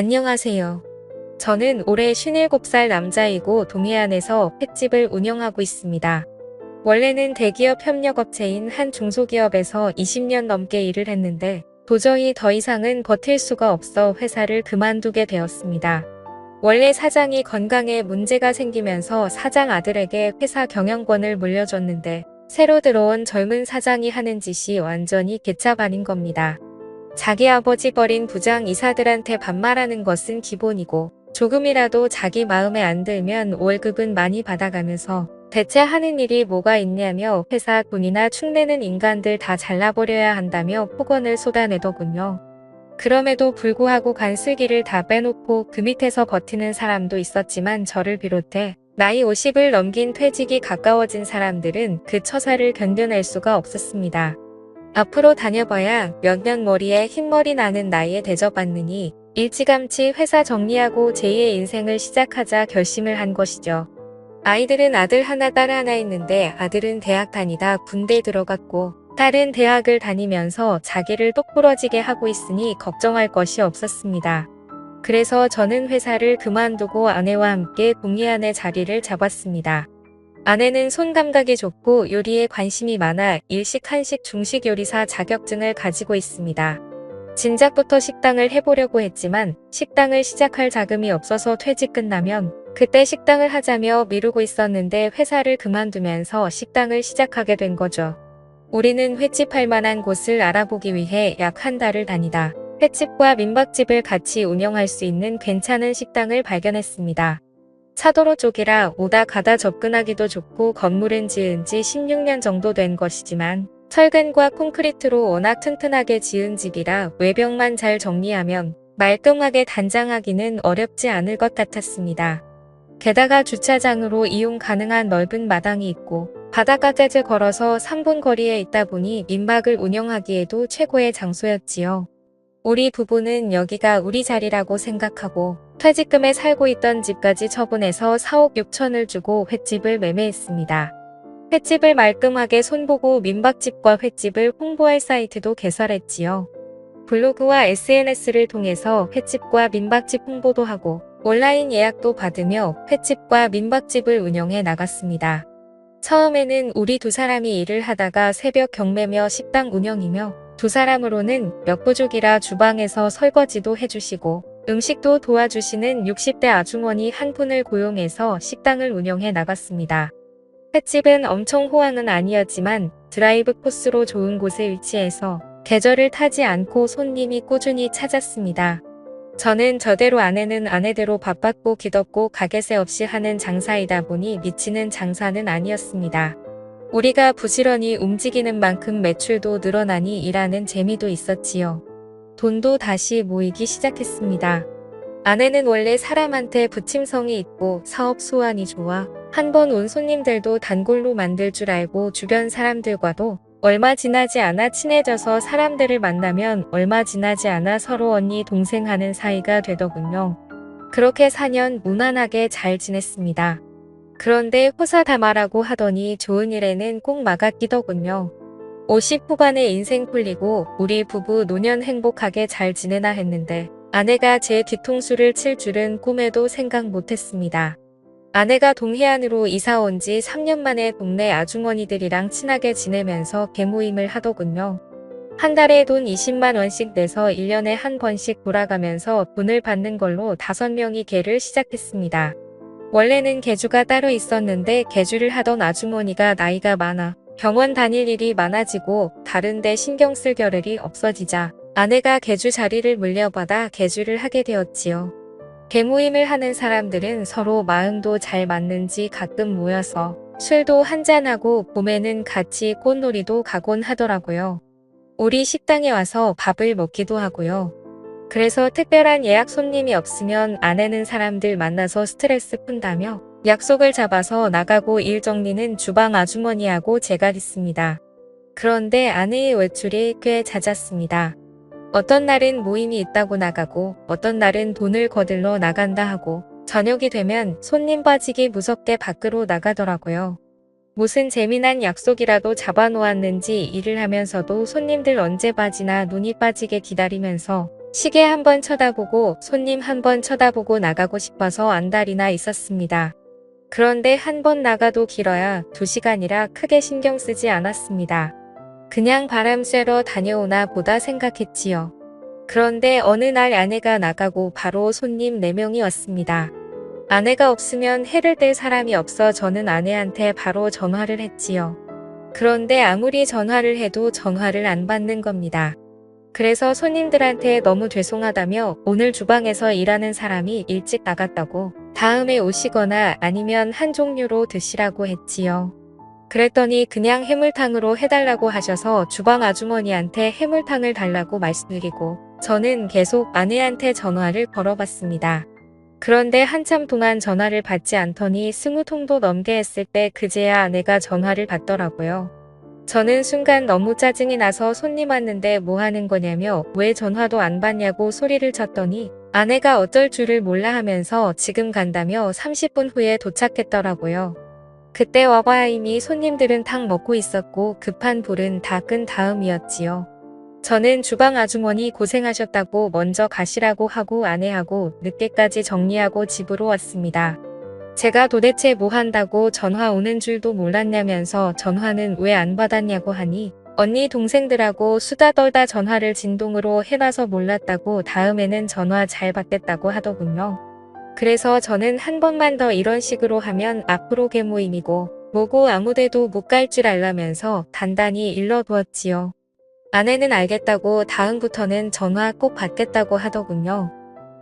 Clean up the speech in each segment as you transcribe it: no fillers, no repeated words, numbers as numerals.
안녕하세요. 저는 올해 57살 남자이고 동해안에서 횟집을 운영하고 있습니다. 원래는 대기업 협력업체인 한 중소기업에서 20년 넘게 일을 했는데 도저히 더 이상은 버틸 수가 없어 회사를 그만두게 되었습니다. 원래 사장이 건강에 문제가 생기면서 사장 아들에게 회사 경영권을 물려줬는데 새로 들어온 젊은 사장이 하는 짓이 완전히 개잡 아닌 겁니다. 자기 아버지 버린 부장 이사들한테 반말하는 것은 기본이고 조금이라도 자기 마음에 안 들면 월급은 많이 받아가면서 대체 하는 일이 뭐가 있냐며 회사 돈이나 축내는 인간들 다 잘라버려야 한다며 폭언을 쏟아내더군요. 그럼에도 불구하고 간슬기를 다 빼놓고 그 밑에서 버티는 사람도 있었지만 저를 비롯해 나이 50을 넘긴 퇴직이 가까워진 사람들은 그 처사를 견뎌낼 수가 없었습니다. 앞으로 다녀봐야 몇 년 머리에 흰머리 나는 나이에 대접받느니 일찌감치 회사 정리하고 제2의 인생을 시작하자 결심을 한 것이죠. 아이들은 아들 하나 딸 하나 있는데 아들은 대학 다니다 군대 들어갔고 딸은 대학을 다니면서 자기를 똑부러지게 하고 있으니 걱정할 것이 없었습니다. 그래서 저는 회사를 그만두고 아내와 함께 동해안에 자리를 잡았습니다. 아내는 손 감각이 좋고 요리에 관심이 많아 일식, 한식, 중식 요리사 자격증을 가지고 있습니다. 진작부터 식당을 해보려고 했지만 식당을 시작할 자금이 없어서 퇴직 끝나면 그때 식당을 하자며 미루고 있었는데 회사를 그만두면서 식당을 시작하게 된 거죠. 우리는 횟집 할 만한 곳을 알아보기 위해 약 한 달을 다니다 횟집과 민박집을 같이 운영할 수 있는 괜찮은 식당을 발견했습니다. 차도로 쪽이라 오다 가다 접근하기도 좋고 건물은 지은 지 16년 정도 된 것이지만 철근과 콘크리트로 워낙 튼튼하게 지은 집이라 외벽만 잘 정리하면 말끔하게 단장하기는 어렵지 않을 것 같았습니다. 게다가 주차장으로 이용 가능한 넓은 마당이 있고 바닷가까지 걸어서 3분 거리에 있다 보니 민박을 운영하기에도 최고의 장소였지요. 우리 부부는 여기가 우리 자리라고 생각하고 퇴직금에 살고 있던 집까지 처분해서 4억 6천을 주고 횟집을 매매했습니다. 횟집을 말끔하게 손보고 민박집과 횟집을 홍보할 사이트도 개설했지요. 블로그와 SNS를 통해서 횟집과 민박집 홍보도 하고 온라인 예약도 받으며 횟집과 민박집을 운영해 나갔습니다. 처음에는 우리 두 사람이 일을 하다가 새벽 경매며 식당 운영이며 두 사람으로는 역부족이라 주방에서 설거지도 해주시고 음식도 도와주시는 60대 아주머니 한 분을 고용해서 식당을 운영해 나갔습니다. 횟집은 엄청 호황은 아니었지만 드라이브 코스로 좋은 곳에 위치해서 계절을 타지 않고 손님이 꾸준히 찾았습니다. 저는 저대로 아내는 아내대로 바빴고 기덥고 가게세 없이 하는 장사이다 보니 미치는 장사는 아니었습니다. 우리가 부지런히 움직이는 만큼 매출도 늘어나니 일하는 재미도 있었지요. 돈도 다시 모이기 시작했습니다. 아내는 원래 사람한테 부침성이 있고 사업 수완이 좋아 한 번 온 손님들도 단골로 만들 줄 알고 주변 사람들과도 얼마 지나지 않아 친해져서 사람들을 만나면 얼마 지나지 않아 서로 언니 동생 하는 사이가 되더군요. 그렇게 4년 무난하게 잘 지냈습니다. 그런데 호사다마라고 하더니 좋은 일에는 꼭 막아 끼더군요. 50 후반에 인생 풀리고 우리 부부 노년 행복하게 잘 지내나 했는데 아내가 제 뒤통수를 칠 줄은 꿈에도 생각 못했습니다. 아내가 동해안으로 이사 온 지 3년 만에 동네 아주머니들이랑 친하게 지내면서 개모임을 하더군요. 한 달에 돈 20만 원씩 내서 1년에 한 번씩 돌아가면서 돈을 받는 걸로 5명이 개를 시작했습니다. 원래는 개주가 따로 있었는데 개주를 하던 아주머니가 나이가 많아 병원 다닐 일이 많아지고 다른데 신경 쓸 겨를이 없어지자 아내가 개주 자리를 물려받아 개주를 하게 되었지요. 개모임을 하는 사람들은 서로 마음도 잘 맞는지 가끔 모여서 술도 한잔하고 봄에는 같이 꽃놀이도 가곤 하더라고요. 우리 식당에 와서 밥을 먹기도 하고요. 그래서 특별한 예약 손님이 없으면 아내는 사람들 만나서 스트레스 푼다며 약속을 잡아서 나가고 일 정리는 주방 아주머니하고 제가 했습니다. 그런데 아내의 외출이 꽤 잦았습니다. 어떤 날은 모임이 있다고 나가고 어떤 날은 돈을 거들러 나간다 하고 저녁이 되면 손님 빠지기 무섭게 밖으로 나가더라고요. 무슨 재미난 약속이라도 잡아놓았는지 일을 하면서도 손님들 언제 빠지나 눈이 빠지게 기다리면서 시계 한 번 쳐다보고 손님 한 번 쳐다보고 나가고 싶어서 안달이나 있었습니다. 그런데 한 번 나가도 길어야 2시간이라 크게 신경 쓰지 않았습니다. 그냥 바람 쐬러 다녀오나 보다 생각했지요. 그런데 어느 날 아내가 나가고 바로 손님 4명이 왔습니다. 아내가 없으면 해를 뗄 사람이 없어 저는 아내한테 바로 전화를 했지요. 그런데 아무리 전화를 해도 전화를 안 받는 겁니다. 그래서 손님들한테 너무 죄송하다며 오늘 주방에서 일하는 사람이 일찍 나갔다고 다음에 오시거나 아니면 한 종류로 드시라고 했지요. 그랬더니 그냥 해물탕으로 해달라고 하셔서 주방 아주머니한테 해물탕을 달라고 말씀드리고 저는 계속 아내한테 전화를 걸어봤습니다. 그런데 한참 동안 전화를 받지 않더니 20통도 넘게 했을 때 그제야 아내가 전화를 받더라고요. 저는 순간 너무 짜증이 나서 손님 왔는데 뭐 하는 거냐며 왜 전화도 안 받냐고 소리를 쳤더니 아내가 어쩔 줄을 몰라 하면서 지금 간다며 30분 후에 도착했더라고요. 그때 와봐야 이미 손님들은 탕 먹고 있었고 급한 불은 다 끈 다음이었지요. 저는 주방 아주머니 고생하셨다고 먼저 가시라고 하고 아내하고 늦게까지 정리하고 집으로 왔습니다. 제가 도대체 뭐 한다고 전화 오는 줄도 몰랐냐면서 전화는 왜 안 받았냐고 하니 언니 동생들하고 수다 떨다 전화를 진동으로 해놔서 몰랐다고 다음에는 전화 잘 받겠다고 하더군요. 그래서 저는 한 번만 더 이런 식으로 하면 앞으로 개모임이고 뭐고 아무데도 못 갈 줄 알라면서 단단히 일러두었지요. 아내는 알겠다고 다음부터는 전화 꼭 받겠다고 하더군요.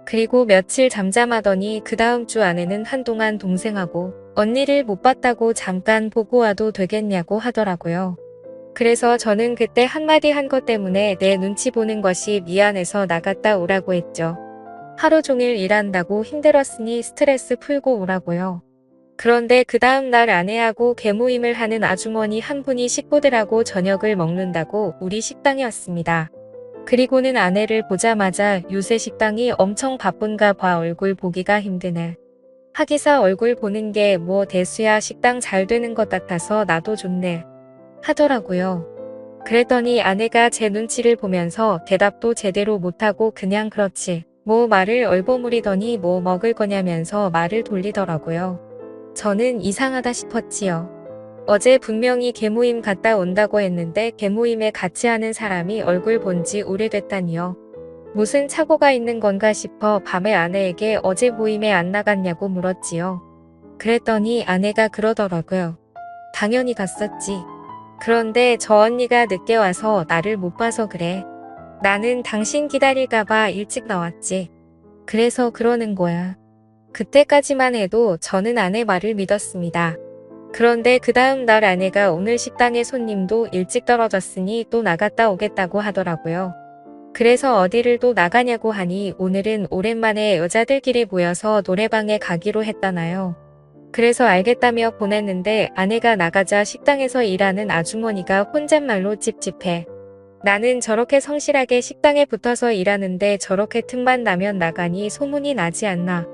그리고 며칠 잠잠하더니 그 다음 주 아내는 한동안 동생하고 언니를 못 봤다고 잠깐 보고 와도 되겠냐고 하더라고요. 그래서 저는 그때 한마디 한 것 때문에 내 눈치 보는 것이 미안해서 나갔다 오라고 했죠. 하루 종일 일한다고 힘들었으니 스트레스 풀고 오라고요. 그런데 그 다음 날 아내하고 개모임을 하는 아주머니 한 분이 식구들하고 저녁을 먹는다고 우리 식당에 왔습니다. 그리고는 아내를 보자마자 요새 식당이 엄청 바쁜가 봐 얼굴 보기가 힘드네. 하기사 얼굴 보는 게 뭐 대수야 식당 잘 되는 것 같아서 나도 좋네. 하더라고요. 그랬더니 아내가 제 눈치를 보면서 대답도 제대로 못하고 그냥 그렇지. 뭐 말을 얼버무리더니 뭐 먹을 거냐면서 말을 돌리더라고요. 저는 이상하다 싶었지요. 어제 분명히 개모임 갔다 온다고 했는데 개모임에 같이 하는 사람이 얼굴 본 지 오래됐다니요. 무슨 착오가 있는 건가 싶어 밤에 아내에게 어제 모임에 안 나갔냐고 물었지요. 그랬더니 아내가 그러더라고요. 당연히 갔었지. 그런데 저 언니가 늦게 와서 나를 못 봐서 그래. 나는 당신 기다릴까봐 일찍 나왔지. 그래서 그러는 거야. 그때까지만 해도 저는 아내 말을 믿었습니다. 그런데 그 다음 날 아내가 오늘 식당에 손님도 일찍 떨어졌으니 또 나갔다 오겠다고 하더라고요. 그래서 어디를 또 나가냐고 하니 오늘은 오랜만에 여자들끼리 모여서 노래방에 가기로 했다나요. 그래서 알겠다며 보냈는데 아내가 나가자 식당에서 일하는 아주머니가 혼잣말로 찝찝해. 나는 저렇게 성실하게 식당에 붙어서 일하는데 저렇게 틈만 나면 나가니 소문이 나지 않나.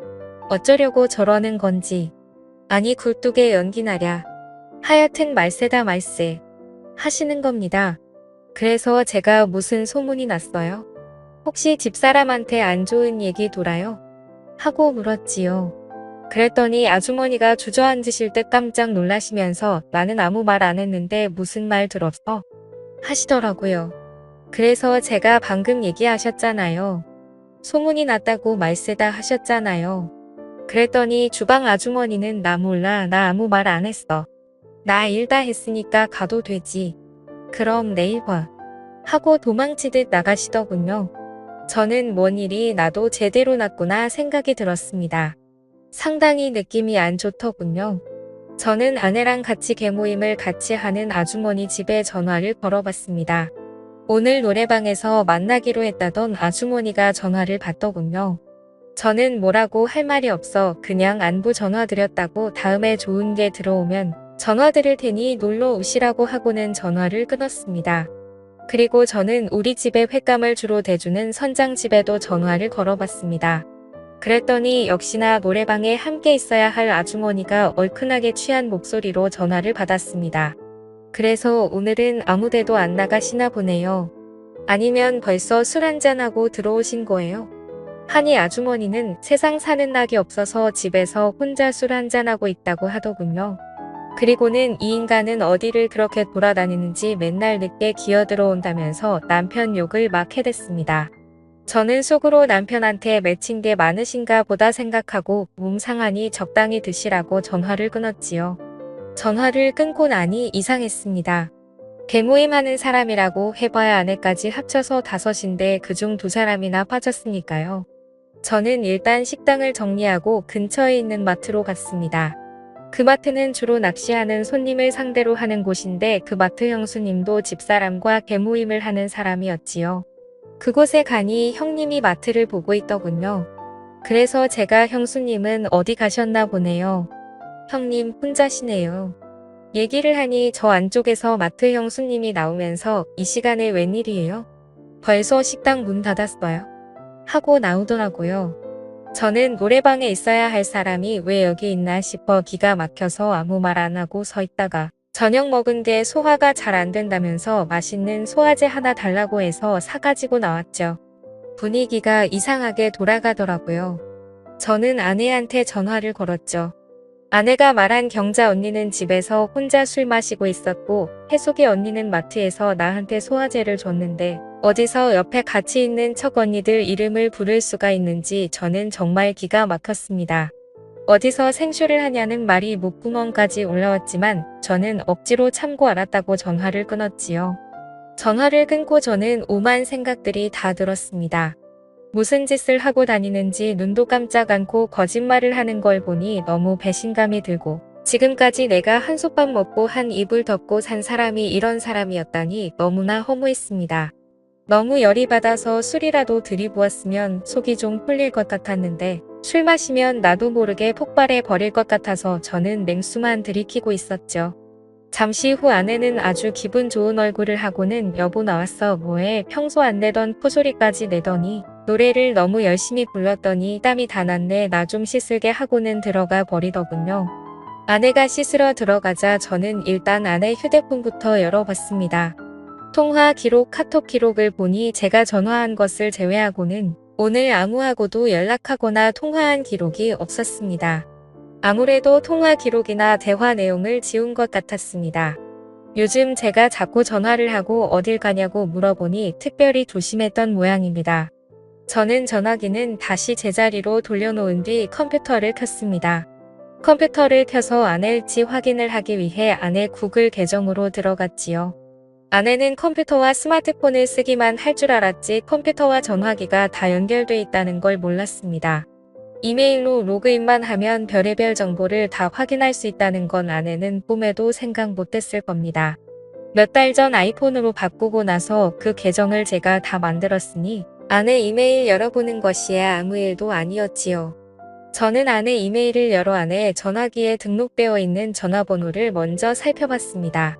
어쩌려고 저러는 건지. 아니 굴뚝에 연기 나랴. 하여튼 말세다 말세. 하시는 겁니다. 그래서 제가 무슨 소문이 났어요? 혹시 집사람한테 안 좋은 얘기 돌아요? 하고 물었지요. 그랬더니 아주머니가 주저앉으실 듯 깜짝 놀라시면서 나는 아무 말 안 했는데 무슨 말 들었어? 하시더라고요. 그래서 제가 방금 얘기하셨잖아요. 소문이 났다고 말세다 하셨잖아요. 그랬더니 주방 아주머니는 나 몰라 나 아무 말 안 했어. 나 일 다 했으니까 가도 되지. 그럼 내일 봐. 하고 도망치듯 나가시더군요. 저는 뭔 일이 나도 제대로 났구나 생각이 들었습니다. 상당히 느낌이 안 좋더군요. 저는 아내랑 같이 개모임을 같이 하는 아주머니 집에 전화를 걸어봤습니다. 오늘 노래방에서 만나기로 했다던 아주머니가 전화를 받더군요. 저는 뭐라고 할 말이 없어 그냥 안부 전화 드렸다고 다음에 좋은 게 들어오면 전화 드릴 테니 놀러 오시라고 하고는 전화를 끊었습니다. 그리고 저는 우리 집에 횟감을 주로 대주는 선장집에도 전화를 걸어봤습니다. 그랬더니 역시나 노래방에 함께 있어야 할 아주머니가 얼큰하게 취한 목소리로 전화를 받았습니다. 그래서 오늘은 아무데도 안 나가시나 보네요. 아니면 벌써 술 한잔하고 들어오신 거예요? 하니 아주머니는 세상 사는 낙이 없어서 집에서 혼자 술 한잔하고 있다고 하더군요. 그리고는 이 인간은 어디를 그렇게 돌아다니는지 맨날 늦게 기어 들어온다면서 남편 욕을 막 해댔습니다. 저는 속으로 남편한테 맺힌 게 많으신가 보다 생각하고 몸 상하니 적당히 드시라고 전화를 끊었지요. 전화를 끊고 나니 이상했습니다. 개모임하는 사람이라고 해봐야 아내까지 합쳐서 5인데 그중 2사람이나 빠졌으니까요. 저는 일단 식당을 정리하고 근처에 있는 마트로 갔습니다. 그 마트는 주로 낚시하는 손님을 상대로 하는 곳인데 그 마트 형수님도 집사람과 개모임을 하는 사람이었지요. 그곳에 가니 형님이 마트를 보고 있더군요. 그래서 제가 형수님은 어디 가셨나 보네요. 형님 혼자시네요. 얘기를 하니 저 안쪽에서 마트 형수님이 나오면서 이 시간에 웬일이에요? 벌써 식당 문 닫았어요. 하고 나오더라고요. 저는 노래방에 있어야 할 사람이 왜 여기 있나 싶어 기가 막혀서 아무 말 안 하고 서 있다가 저녁 먹은 게 소화가 잘 안 된다면서 맛있는 소화제 하나 달라고 해서 사가지고 나왔죠. 분위기가 이상하게 돌아가더라고요. 저는 아내한테 전화를 걸었죠. 아내가 말한 경자 언니는 집에서 혼자 술 마시고 있었고 해숙이 언니는 마트에서 나한테 소화제를 줬는데 어디서 옆에 같이 있는 척 언니들 이름을 부를 수가 있는지 저는 정말 기가 막혔습니다. 어디서 생쇼를 하냐는 말이 목구멍까지 올라왔지만 저는 억지로 참고 알았다고 전화를 끊었지요. 전화를 끊고 저는 오만 생각들이 다 들었습니다. 무슨 짓을 하고 다니는지 눈도 깜짝 않고 거짓말을 하는 걸 보니 너무 배신감이 들고 지금까지 내가 한솥밥 먹고 한 이불 덮고 산 사람이 이런 사람이었다니 너무나 허무했습니다. 너무 열이 받아서 술이라도 들이부었으면 속이 좀 풀릴 것 같았는데 술 마시면 나도 모르게 폭발해 버릴 것 같아서 저는 냉수만 들이키고 있었죠. 잠시 후 아내는 아주 기분 좋은 얼굴을 하고는 여보 나왔어 뭐해 평소 안 내던 코소리까지 내더니 노래를 너무 열심히 불렀더니 땀이 다 났네 나 좀 씻을게 하고는 들어가 버리더군요. 아내가 씻으러 들어가자 저는 일단 아내 휴대폰부터 열어봤습니다. 통화 기록 카톡 기록을 보니 제가 전화한 것을 제외하고는 오늘 아무하고도 연락하거나 통화한 기록이 없었습니다. 아무래도 통화 기록이나 대화 내용을 지운 것 같았습니다. 요즘 제가 자꾸 전화를 하고 어딜 가냐고 물어보니 특별히 조심했던 모양입니다. 저는 전화기는 다시 제자리로 돌려놓은 뒤 컴퓨터를 켰습니다. 컴퓨터를 켜서 아내일지 확인을 하기 위해 아내 구글 계정으로 들어갔지요. 아내는 컴퓨터와 스마트폰을 쓰기만 할 줄 알았지 컴퓨터와 전화기가 다 연결돼 있다는 걸 몰랐습니다. 이메일로 로그인만 하면 별의별 정보를 다 확인할 수 있다는 건 아내는 꿈에도 생각 못했을 겁니다. 몇 달 전 아이폰으로 바꾸고 나서 그 계정을 제가 다 만들었으니 아내 이메일 열어보는 것이야 아무 일도 아니었지요. 저는 아내 이메일을 열어 아내 전화기에 등록되어 있는 전화번호를 먼저 살펴봤습니다.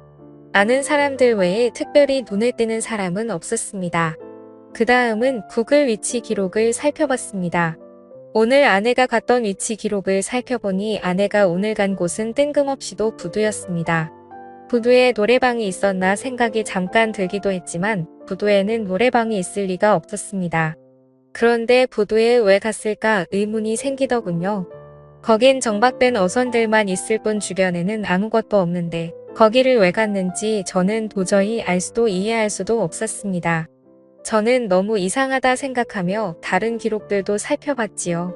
아는 사람들 외에 특별히 눈에 띄는 사람은 없었습니다. 그 다음은 구글 위치 기록을 살펴봤습니다. 오늘 아내가 갔던 위치 기록을 살펴보니 아내가 오늘 간 곳은 뜬금없이도 부두였습니다. 부두에 노래방이 있었나 생각이 잠깐 들기도 했지만 부두에는 노래방이 있을 리가 없었습니다. 그런데 부두에 왜 갔을까 의문이 생기더군요. 거긴 정박된 어선들만 있을 뿐 주변에는 아무것도 없는데 거기를 왜 갔는지 저는 도저히 알 수도 이해할 수도 없었습니다. 저는 너무 이상하다 생각하며 다른 기록들도 살펴봤지요.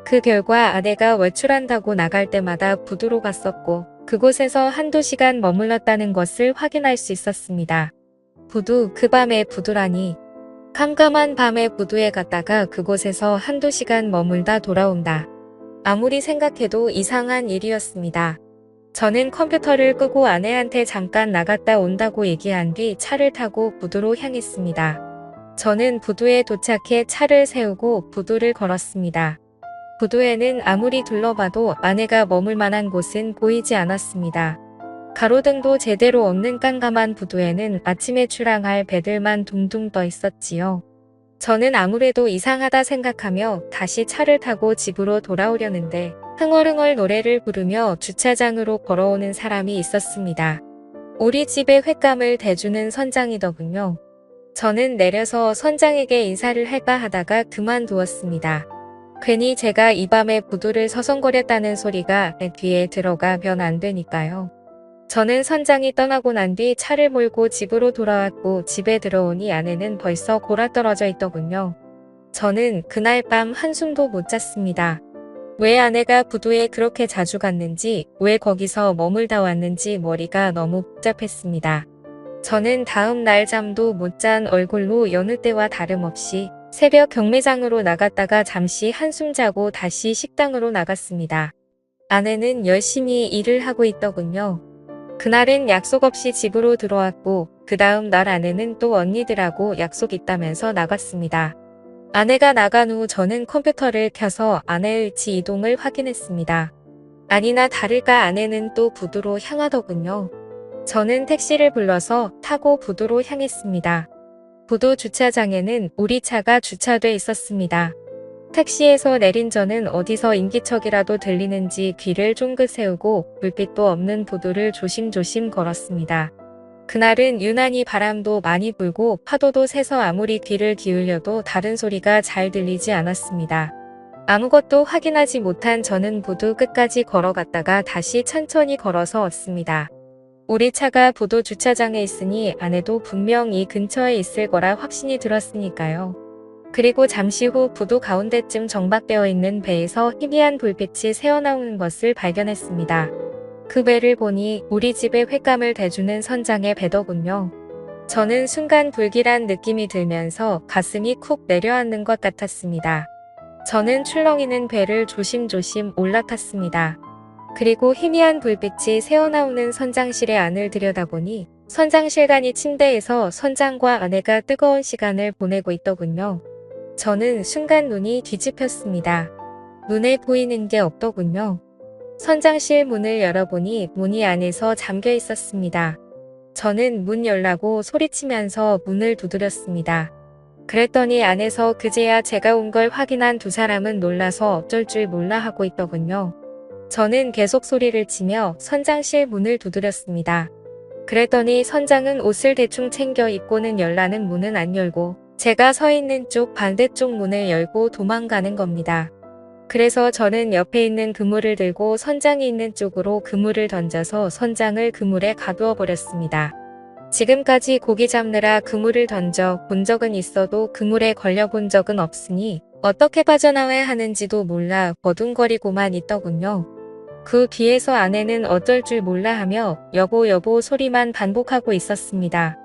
그 결과 아내가 외출한다고 나갈 때마다 부두로 갔었고 그곳에서 한두 시간 머물렀다는 것을 확인할 수 있었습니다. 부두, 그 밤에 부두라니. 캄캄한 밤에 부두에 갔다가 그곳에서 한두 시간 머물다 돌아온다. 아무리 생각해도 이상한 일이었습니다. 저는 컴퓨터를 끄고 아내한테 잠깐 나갔다 온다고 얘기한 뒤 차를 타고 부두로 향했습니다. 저는 부두에 도착해 차를 세우고 부두를 걸었습니다. 부두에는 아무리 둘러봐도 아내가 머물 만한 곳은 보이지 않았습니다. 가로등도 제대로 없는 깜깜한 부두에는 아침에 출항할 배들만 둥둥 떠 있었지요. 저는 아무래도 이상하다 생각하며 다시 차를 타고 집으로 돌아오려는데 흥얼흥얼 노래를 부르며 주차장으로 걸어오는 사람이 있었습니다. 우리 집에 횟감을 대주는 선장이더군요. 저는 내려서 선장에게 인사를 할까 하다가 그만두었습니다. 괜히 제가 이 밤에 부두를 서성거렸다는 소리가 내 귀에 들어가면 안 되니까요. 저는 선장이 떠나고 난 뒤 차를 몰고 집으로 돌아왔고 집에 들어오니 아내는 벌써 골아떨어져 있더군요. 저는 그날 밤 한숨도 못 잤습니다. 왜 아내가 부두에 그렇게 자주 갔는지, 왜 거기서 머물다 왔는지 머리가 너무 복잡했습니다. 저는 다음 날 잠도 못 잔 얼굴로 여느 때와 다름없이 새벽 경매장으로 나갔다가 잠시 한숨 자고 다시 식당으로 나갔습니다. 아내는 열심히 일을 하고 있더군요. 그날은 약속 없이 집으로 들어왔고 그 다음 날 아내는 또 언니들하고 약속 있다면서 나갔습니다. 아내가 나간 후 저는 컴퓨터를 켜서 아내의 위치 이동을 확인했습니다. 아니나 다를까 아내는 또 부두로 향하더군요. 저는 택시를 불러서 타고 부두로 향했습니다. 부두 주차장에는 우리 차가 주차돼 있었습니다. 택시에서 내린 저는 어디서 인기척이라도 들리는지 귀를 쫑긋 세우고 불빛도 없는 부두를 조심조심 걸었습니다. 그날은 유난히 바람도 많이 불고 파도도 세서 아무리 귀를 기울여도 다른 소리가 잘 들리지 않았습니다. 아무것도 확인하지 못한 저는 부두 끝까지 걸어갔다가 다시 천천히 걸어서 왔습니다. 우리 차가 부두 주차장에 있으니 아내도 분명 이 근처에 있을 거라 확신이 들었으니까요. 그리고 잠시 후 부두 가운데쯤 정박되어 있는 배에서 희미한 불빛이 새어나오는 것을 발견했습니다. 그 배를 보니 우리 집에 횟감을 대주는 선장의 배더군요. 저는 순간 불길한 느낌이 들면서 가슴이 쿡 내려앉는 것 같았습니다. 저는 출렁이는 배를 조심조심 올라탔습니다. 그리고 희미한 불빛이 새어나오는 선장실의 안을 들여다보니 선장실간이 침대에서 선장과 아내가 뜨거운 시간을 보내고 있더군요. 저는 순간 눈이 뒤집혔습니다. 눈에 보이는 게 없더군요. 선장실 문을 열어보니 문이 안에서 잠겨 있었습니다. 저는 문 열라고 소리치면서 문을 두드렸습니다. 그랬더니 안에서 그제야 제가 온 걸 확인한 두 사람은 놀라서 어쩔 줄 몰라 하고 있더군요. 저는 계속 소리를 치며 선장실 문을 두드렸습니다. 그랬더니 선장은 옷을 대충 챙겨 입고는 열라는 문은 안 열고 제가 서 있는 쪽 반대쪽 문을 열고 도망가는 겁니다. 그래서 저는 옆에 있는 그물을 들고 선장이 있는 쪽으로 그물을 던져서 선장을 그물에 가두어 버렸습니다. 지금까지 고기 잡느라 그물을 던져 본 적은 있어도 그물에 걸려 본 적은 없으니 어떻게 빠져나와야 하는지도 몰라 버둥거리고만 있더군요. 그 뒤에서 아내는 어쩔 줄 몰라 하며 여보 여보 소리만 반복하고 있었습니다.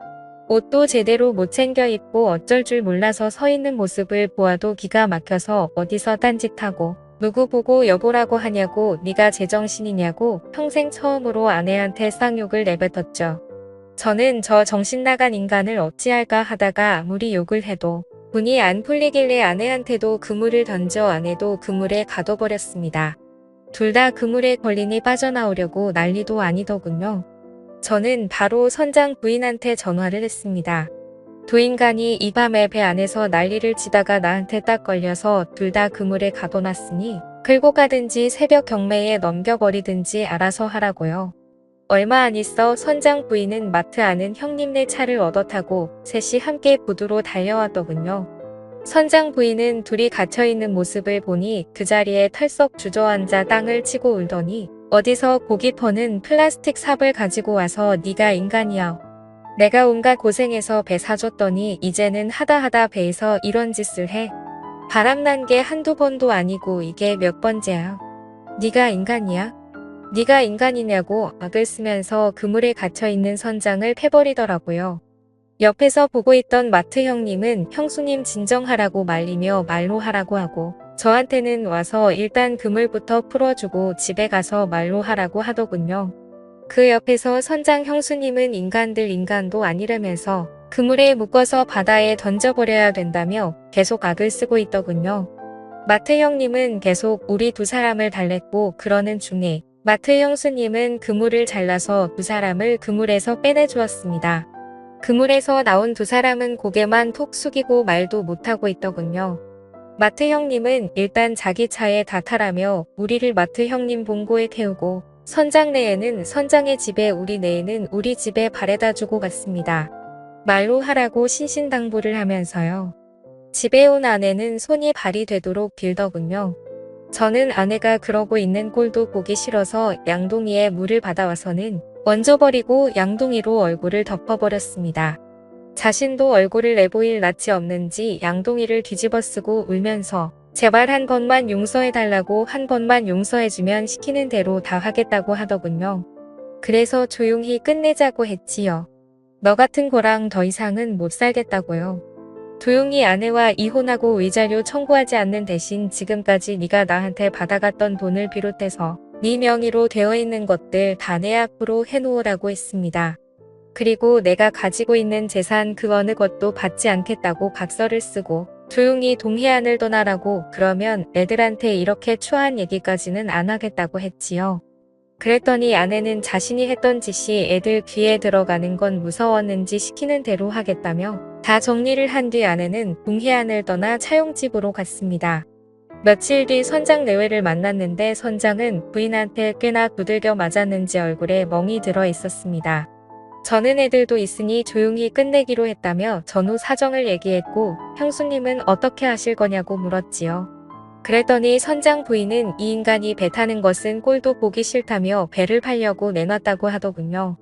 옷도 제대로 못 챙겨 입고 어쩔 줄 몰라서 서 있는 모습을 보아도 기가 막혀서 어디서 딴짓하고 누구 보고 여보라고 하냐고 네가 제정신이냐고 평생 처음으로 아내한테 쌍욕을 내뱉었죠. 저는 저 정신 나간 인간을 어찌할까 하다가 아무리 욕을 해도 분이 안 풀리길래 아내한테도 그물을 던져 아내도 그물에 가둬버렸습니다. 둘 다 그물에 걸리니 빠져나오려고 난리도 아니더군요. 저는 바로 선장 부인한테 전화를 했습니다. 두 인간이 이 밤에 배 안에서 난리를 치다가 나한테 딱 걸려서 둘 다 그물에 가둬놨으니 끌고 가든지 새벽 경매에 넘겨버리든지 알아서 하라고요. 얼마 안 있어 선장 부인은 마트 아는 형님네 차를 얻어 타고 셋이 함께 부두로 달려왔더군요. 선장 부인은 둘이 갇혀있는 모습을 보니 그 자리에 털썩 주저앉아 땅을 치고 울더니 어디서 고기 퍼는 플라스틱 삽을 가지고 와서 네가 인간이야. 내가 온갖 고생해서 배 사줬더니 이제는 하다 배에서 이런 짓을 해. 바람난 게 한두 번도 아니고 이게 몇 번째야. 네가 인간이야? 네가 인간이냐고 악을 쓰면서 그물에 갇혀있는 선장을 패버리더라고요. 옆에서 보고 있던 마트 형님은 형수님 진정하라고 말리며 말로 하라고 하고 저한테는 와서 일단 그물부터 풀어주고 집에 가서 말로 하라고 하더군요. 그 옆에서 선장 형수님은 인간도 아니라면서 그물에 묶어서 바다에 던져버려야 된다며 계속 악을 쓰고 있더군요. 마트 형님은 계속 우리 두 사람을 달랬고 그러는 중에 마트 형수님은 그물을 잘라서 두 사람을 그물에서 빼내주었습니다. 그물에서 나온 두 사람은 고개만 톡 숙이고 말도 못하고 있더군요. 마트 형님은 일단 자기 차에 다 타라며 우리를 마트 형님 봉고에 태우고 선장 내에는 선장의 집에 우리 내에는 우리 집에 바래다 주고 갔습니다. 말로 하라고 신신당부를 하면서요. 집에 온 아내는 손이 발이 되도록 빌더군요. 저는 아내가 그러고 있는 꼴도 보기 싫어서 양동이에 물을 받아와서는 얹어버리고 양동이로 얼굴을 덮어버렸습니다. 자신도 얼굴을 내보일 낯이 없는지 양동이를 뒤집어 쓰고 울면서 제발 한 번만 용서해달라고, 한 번만 용서해주면 시키는 대로 다 하겠다고 하더군요. 그래서 조용히 끝내자고 했지요. 너 같은 거랑 더 이상은 못 살겠다고요. 조용히 아내와 이혼하고 위자료 청구하지 않는 대신 지금까지 네가 나한테 받아갔던 돈을 비롯해서 네 명의로 되어 있는 것들 다 내 앞으로 해놓으라고 했습니다. 그리고 내가 가지고 있는 재산 그 어느 것도 받지 않겠다고 각서를 쓰고 조용히 동해안을 떠나라고, 그러면 애들한테 이렇게 추한 얘기까지는 안 하겠다고 했지요. 그랬더니 아내는 자신이 했던 짓이 애들 귀에 들어가는 건 무서웠는지 시키는 대로 하겠다며 다 정리를 한 뒤 아내는 동해안을 떠나 차용집으로 갔습니다. 며칠 뒤 선장 내외를 만났는데 선장은 부인한테 꽤나 두들겨 맞았는지 얼굴에 멍이 들어 있었습니다. 저는 애들도 있으니 조용히 끝내기로 했다며 전후 사정을 얘기했고 형수님은 어떻게 하실 거냐고 물었지요. 그랬더니 선장 부인은 이 인간이 배 타는 것은 꼴도 보기 싫다며 배를 팔려고 내놨다고 하더군요.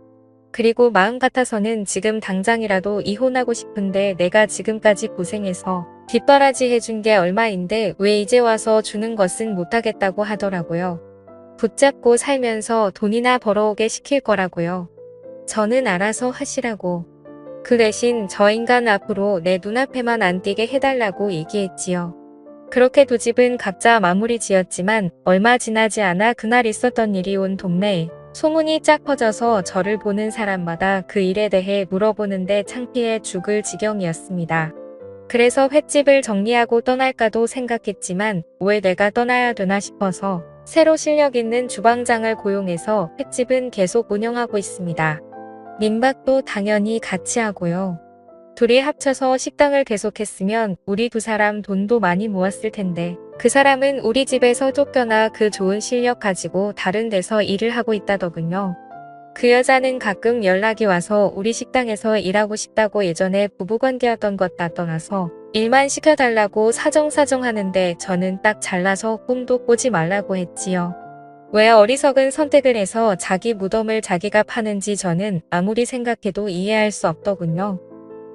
그리고 마음 같아서는 지금 당장이라도 이혼하고 싶은데 내가 지금까지 고생해서 뒷바라지 해준 게 얼마인데 왜 이제 와서 주는 것은 못하겠다고 하더라고요. 붙잡고 살면서 돈이나 벌어오게 시킬 거라고요. 저는 알아서 하시라고. 그 대신 저 인간 앞으로 내 눈앞에만 안 띄게 해달라고 얘기했지요. 그렇게 두 집은 각자 마무리 지었지만 얼마 지나지 않아 그날 있었던 일이 온 동네에 소문이 쫙 퍼져서 저를 보는 사람마다 그 일에 대해 물어보는데 창피해 죽을 지경이었습니다. 그래서 횟집을 정리하고 떠날까도 생각했지만 왜 내가 떠나야 되나 싶어서 새로 실력 있는 주방장을 고용해서 횟집은 계속 운영하고 있습니다. 민박도 당연히 같이 하고요. 둘이 합쳐서 식당을 계속했으면 우리 두 사람 돈도 많이 모았을 텐데 그 사람은 우리 집에서 쫓겨나 그 좋은 실력 가지고 다른 데서 일을 하고 있다더군요. 그 여자는 가끔 연락이 와서 우리 식당에서 일하고 싶다고, 예전에 부부관계였던 것 다 떠나서 일만 시켜달라고 사정사정 하는데 저는 딱 잘라서 꿈도 꾸지 말라고 했지요. 왜 어리석은 선택을 해서 자기 무덤을 자기가 파는지 저는 아무리 생각해도 이해할 수 없더군요.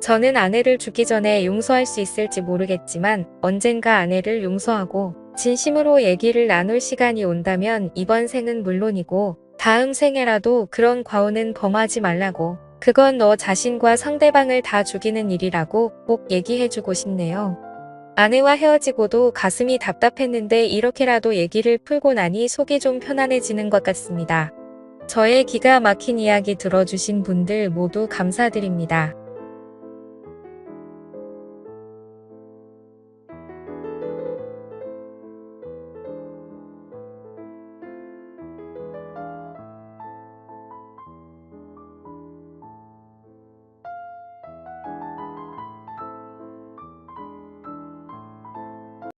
저는 아내를 죽기 전에 용서할 수 있을지 모르겠지만 언젠가 아내를 용서하고 진심으로 얘기를 나눌 시간이 온다면 이번 생은 물론이고 다음 생에라도 그런 과오는 범하지 말라고, 그건 너 자신과 상대방을 다 죽이는 일이라고 꼭 얘기해주고 싶네요. 아내와 헤어지고도 가슴이 답답했는데 이렇게라도 얘기를 풀고 나니 속이 좀 편안해지는 것 같습니다. 저의 기가 막힌 이야기 들어주신 분들 모두 감사드립니다.